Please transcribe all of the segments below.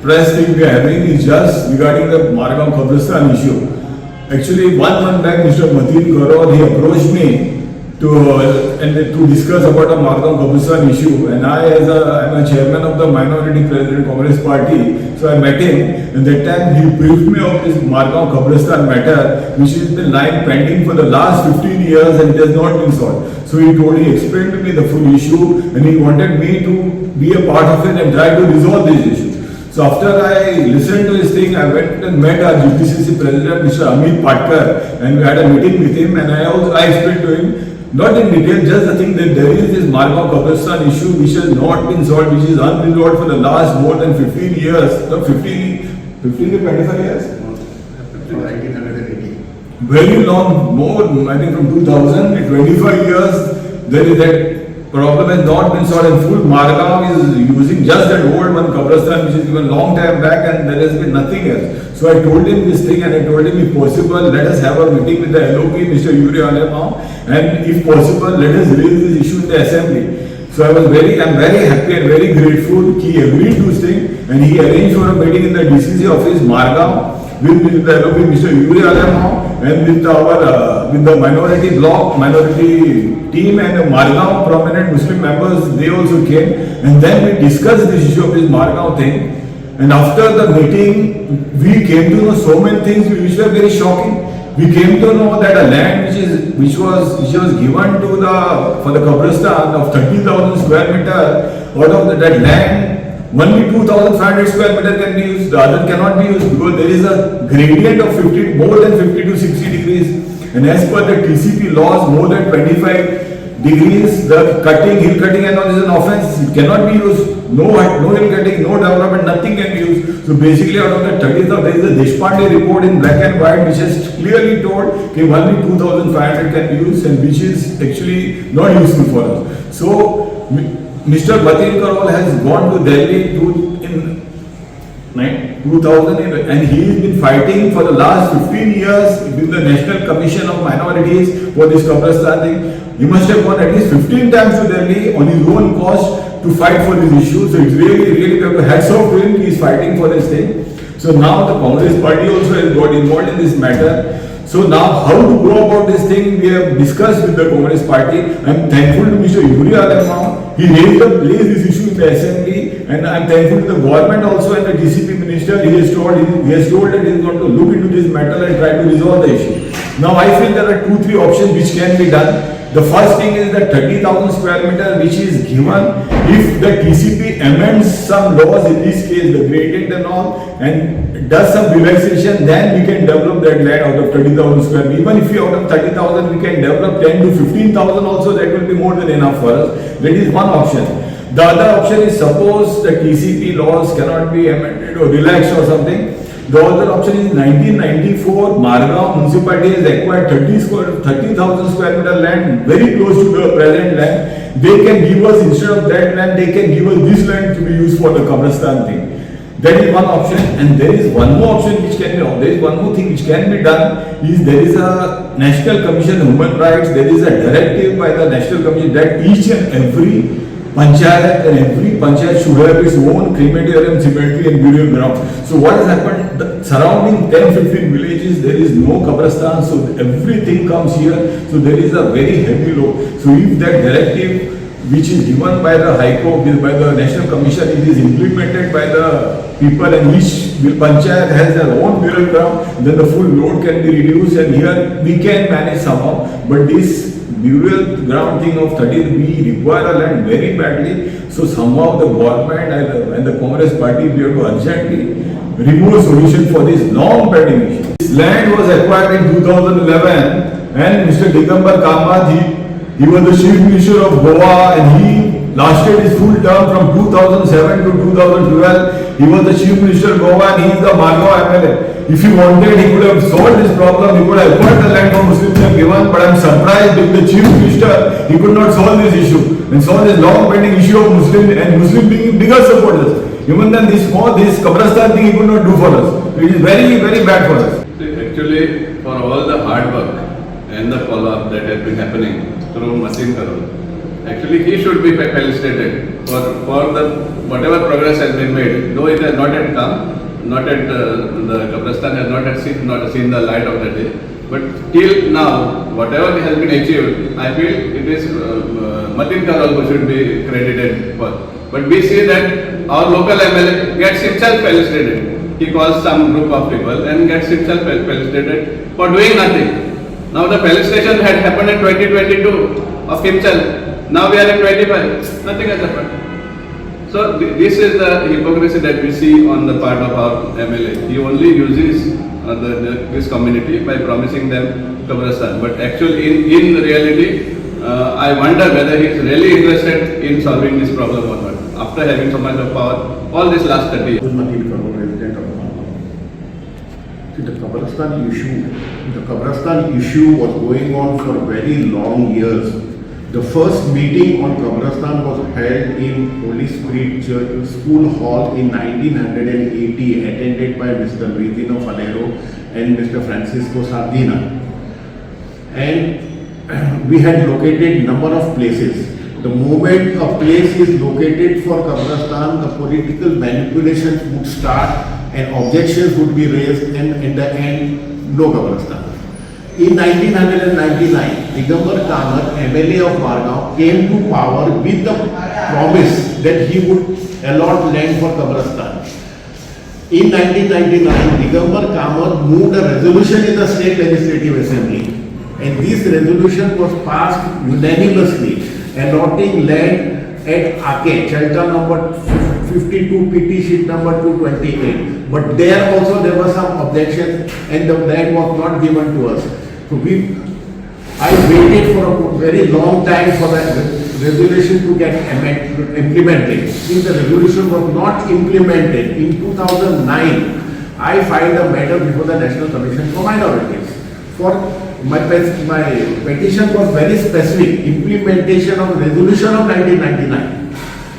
press thing we are having is just regarding the Margao Kabrastaan issue. Actually, 1 month back, Mr. Mateen Karol, he approached me to discuss about the Margao Kabrastaan issue. And I, as I'm a chairman of the minority president Congress party, so I met him. And that time he briefed me of this Margao Kabrastaan matter, which has been lying pending for the last 15 years and it has not been solved. So he explained to me the full issue, and he wanted me to be a part of it and try to resolve this issue. So after I listened to his thing, I went and met our GPCC president, Mr. Amit Patkar, and we had a meeting with him, and I explained to him, not in detail, just the thing that there is this Margao Kabrastaan issue which has not been solved, which is unresolved for the last more than 15 years, 15 to 25 years? 1980. Very long, more, I think from 2000 to 25 years, there is that problem has not been solved in full. Margao is using just that old one Kabrastaan, which is given long time back, and there has been nothing else. So I told him this thing, and I told him if possible, let us have a meeting with the LOP, Mr. Yuri Alemao, and if possible, let us raise this issue in the assembly. So I'm very happy and very grateful. He agreed to this thing, and he arranged for a meeting in the DCC office, Margao, with the LOP, Mr. Yuri Alemao, and with the minority team and the Margao prominent Muslim members, they also came, and then we discussed this issue of this Margao thing. And after the meeting, we came to know so many things which were very shocking. We came to know that a land which was given to for the Kabrastaan of 30,000 square meter, out of that land, only 2,500 square meter can be used, the other cannot be used because there is a gradient of more than 50 to 60 degrees. And as per the TCP laws, more than 25 degrees, the hill cutting and all is an offense. It cannot be used. No hill cutting, no development, nothing can be used. So basically out of the 30,000, there is a Deshpande report in black and white which has clearly told that only 2,500 can be used, and which is actually not useful for us. So Mr. Mateen Karol has gone to Delhi in 2000, and he has been fighting for the last 15 years with the National Commission of Minorities for this Kabrastaan thing. He must have gone at least 15 times to Delhi on his own cost to fight for this issue. So it's really hats off to him. He is fighting for this thing. So now the Congress party also has got involved in this matter. So now how to go about this thing, we have discussed with the Congress party. I am thankful to Mr. Yuri Alemao. He raised this issue in the assembly, and I am thankful to the government also and the DCP minister. He has told that he is going to look into this matter and try to resolve the issue. Now I feel there are 2-3 options which can be done. The first thing is that 30,000 square meter which is given, if the TCP amends some laws, in this case the gradient and all, and does some relaxation, then we can develop that land out of 30,000 square meter. Even if we out of 30,000 we can develop 10 to 15,000 also, that will be more than enough for us. That is one option. The other option is, suppose the TCP laws cannot be amended or relaxed or something. The other option is 1994, Margao municipality has acquired 30,000 square meter land very close to the present land. They can give us, instead of that land, they can give us this land to be used for the Kabrastaan thing. That is one option, and there is one more option which can be, there is one more thing which can be done, is there is a National Commission on Human Rights, there is a directive by the National Commission that each and every panchayat should have its own crematorium, cemetery and burial ground. So what has happened, the surrounding 10-15 villages, there is no Kabrastaan, so everything comes here, so there is a very heavy load. So if that directive which is given by the High Court, by the National Commission, it is implemented by the people, and each panchayat has their own burial ground, then the full load can be reduced, and here we can manage somehow. But this burial ground thing of 30, we require a land very badly. So somehow the government and the Congress party, we have to urgently remove a solution for this long pending issue. This land was acquired in 2011, and Mr. Digambar Kamath, he was the Chief Minister of Goa, and he lasted his full term from 2007 to 2012. He was the Chief Minister of Goa, and he is the Margao MLA. If he wanted, he could have solved this problem. He could have acquired the land for Muslims and given. But I am surprised with the Chief Minister, he could not solve this issue and solve this long pending issue of Muslim, and Muslim being bigger supporters. Even then, this Kabrastaan thing he could not do for us. It is very, very bad for us. Actually, for all the hard work and the follow-up that has been happening through Mateen Karol, Actually, he should be felicitated for the whatever progress has been made. Though it has not yet come, not yet the Kabrastaan has not seen the light of the day. But till now, whatever has been achieved, I feel it is Matin Karol who should be credited for. But we see that our local MLA gets himself felicitated. He calls some group of people and gets himself felicitated for doing nothing. Now the felicitation had happened in 2022 of himself. Now we are in 25. Nothing has happened. So this is the hypocrisy that we see on the part of our MLA. He only uses this community by promising them Kabrastaan. But actually in reality, I wonder whether he is really interested in solving this problem or not. After having so much of power, all this last 30 years. Resident of Margao. See, the Kabrastaan issue was going on for very long years. The first meeting on Kabrastaan was held in Holy Spirit Church School Hall in 1980, attended by Mr. Ritino Falero and Mr. Francisco Sardina. And we had located number of places. The moment a place is located for Kabrastaan, the political manipulations would start and objections would be raised, and in the end, no Kabrastaan. In 1999, Digambar Kamat, MLA of Margao, came to power with the promise that he would allot land for Kabrastaan. In 1999, Digambar Kamat moved a resolution in the State Legislative Assembly, and this resolution was passed unanimously, allotting land at Ake, shelter number 52, PT sheet number 228. But there also there was some objection, and the land was not given to us. So I waited for a very long time for that resolution to get implemented. Since the resolution was not implemented, in 2009, I filed a matter before the National Commission for Minorities. My petition was very specific, implementation of resolution of 1999.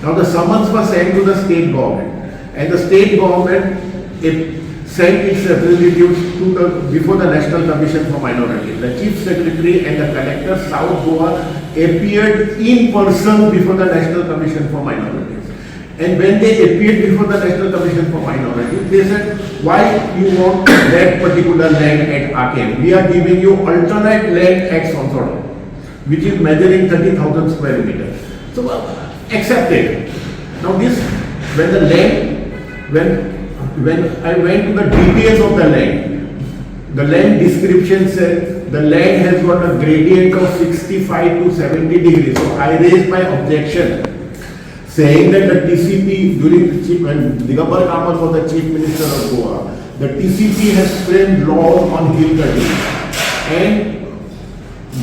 Now the summons was sent to the state government, and the state government sent its representatives before the National Commission for Minorities. The Chief Secretary and the Collector South Goa appeared in person before the National Commission for Minorities. And when they appeared before the National Commission for Minorities, they said, why you want that particular land at Ake? We are giving you alternate land at Sonsoro, which is measuring 30,000 square meters. So accepted. Now this, when I went to the details of the land description said the land has got a gradient of 65 to 70 degrees. So I raised my objection, saying that the TCP when Digambar Kamat was the Chief Minister of Goa, the TCP has framed laws on hill cutting, and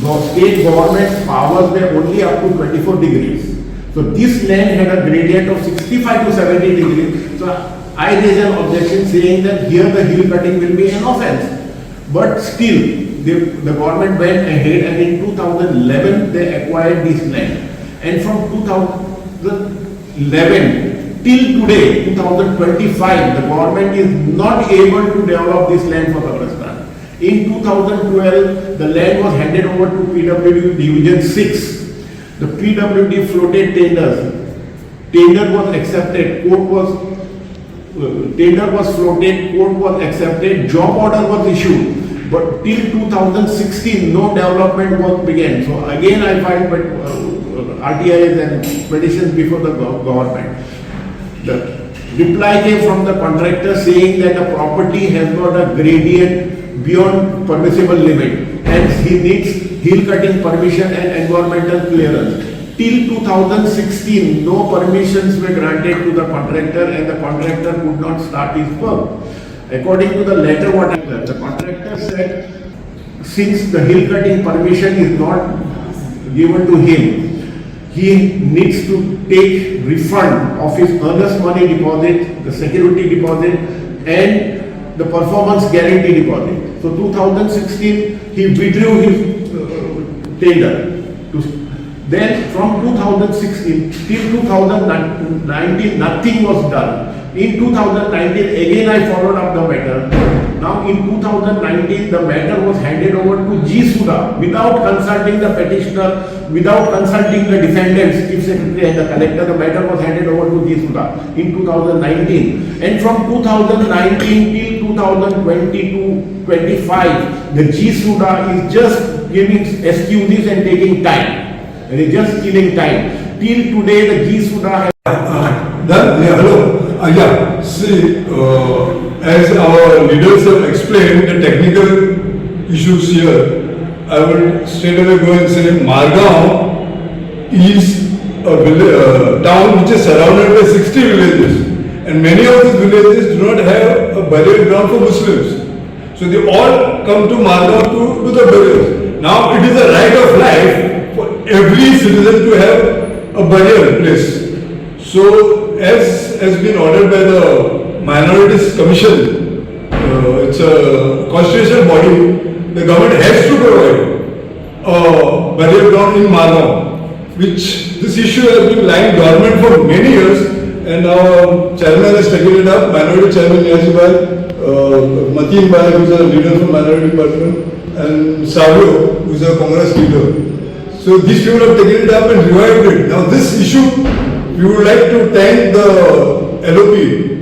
the state government's powers were only up to 24 degrees. So this land had a gradient of 65 to 70 degrees. So I raised an objection saying that here the hill cutting will be an offence. But still, the government went ahead, and in 2011 they acquired this land. And from 2011 till today, 2025, the government is not able to develop this land for Kabrastaan. In 2012, the land was handed over to PWD Division 6. The PWD floated tenders. Tender was accepted. Tender was floated, court was accepted, job order was issued, but till 2016 no development was began. So again I filed RTIs and petitions before the government. The reply came from the contractor saying that the property has got a gradient beyond permissible limit, hence he needs hill cutting permission and environmental clearance. Till 2016, no permissions were granted to the contractor, and the contractor could not start his work. According to the letter, the contractor said, since the hill cutting permission is not given to him, he needs to take refund of his earnest money deposit, the security deposit, and the performance guarantee deposit. So 2016, he withdrew his tender. Then from 2016 till 2019, nothing was done. In 2019, again I followed up the matter. Now in 2019, the matter was handed over to G. Suda without consulting the petitioner, without consulting the defendants, chief secretary and the collector. The matter was handed over to G. Suda in 2019. And from 2019 till 2022-25, the G. Suda is just giving excuses and taking time. They are just killing time. Till today, the G. Suda has Hello. Yeah, see, as our leaders have explained the technical issues here, I will straight away go and say Margao is a town which is surrounded by 60 villages, and many of these villages do not have a burial ground for Muslims. So they all come to Margao to do the burials. Now it is a right of life for every citizen to have a burial place. So, as has been ordered by the Minorities Commission, it's a constitutional body, the government has to provide a burial ground in Margao, which this issue has been lying dormant for many years, and our chairman has taken it up, Minority Chairman Niazi Shaikh, Mateen Bhai, who is a leader from Minority Department, and Savio, who is a Congress leader. So these people have taken it up and revived it. Now this issue, we would like to thank the LOP,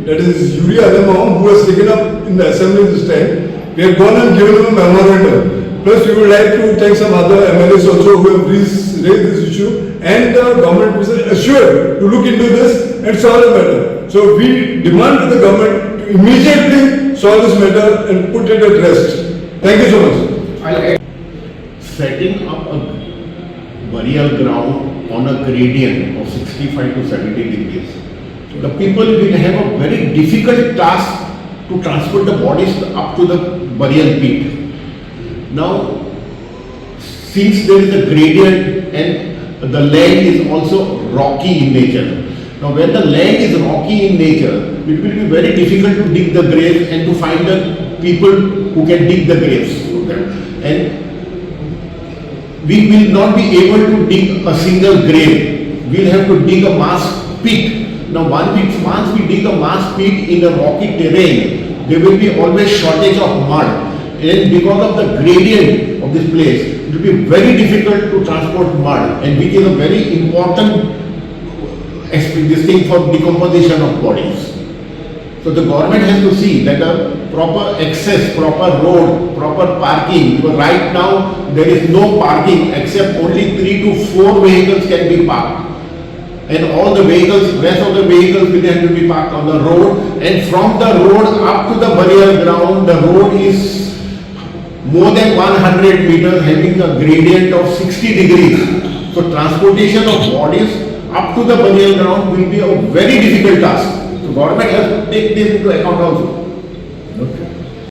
that is Yuri Alemam, who has taken up in the assembly this time. We have gone and given him a memorandum. Plus we would like to thank some other MLAs also who have raised this issue, and the government was assured to look into this and solve the matter. So we demand to the government to immediately solve this matter and put it at rest. Thank you so much. setting up a burial ground on a gradient of 65 to 70 degrees. The people will have a very difficult task to transport the bodies up to the burial pit. Now, since there is a gradient and the land is also rocky in nature. Now, when the land is rocky in nature, it will be very difficult to dig the graves and to find the people who can dig the graves. And we will not be able to dig a single grave. We will have to dig a mass pit. Now, once we dig a mass pit in a rocky terrain, there will be always shortage of mud. And because of the gradient of this place, it will be very difficult to transport mud, and which is a very important this thing for decomposition of bodies. So the government has to see that a proper access, proper road, proper parking. Because right now there is no parking except only 3 to 4 vehicles can be parked. And all the vehicles, rest of the vehicles will have to be parked on the road. And from the road up to the burial ground, the road is more than 100 meters, having a gradient of 60 degrees. So transportation of bodies up to the burial ground will be a very difficult task. So government has to take this into account also. Okay.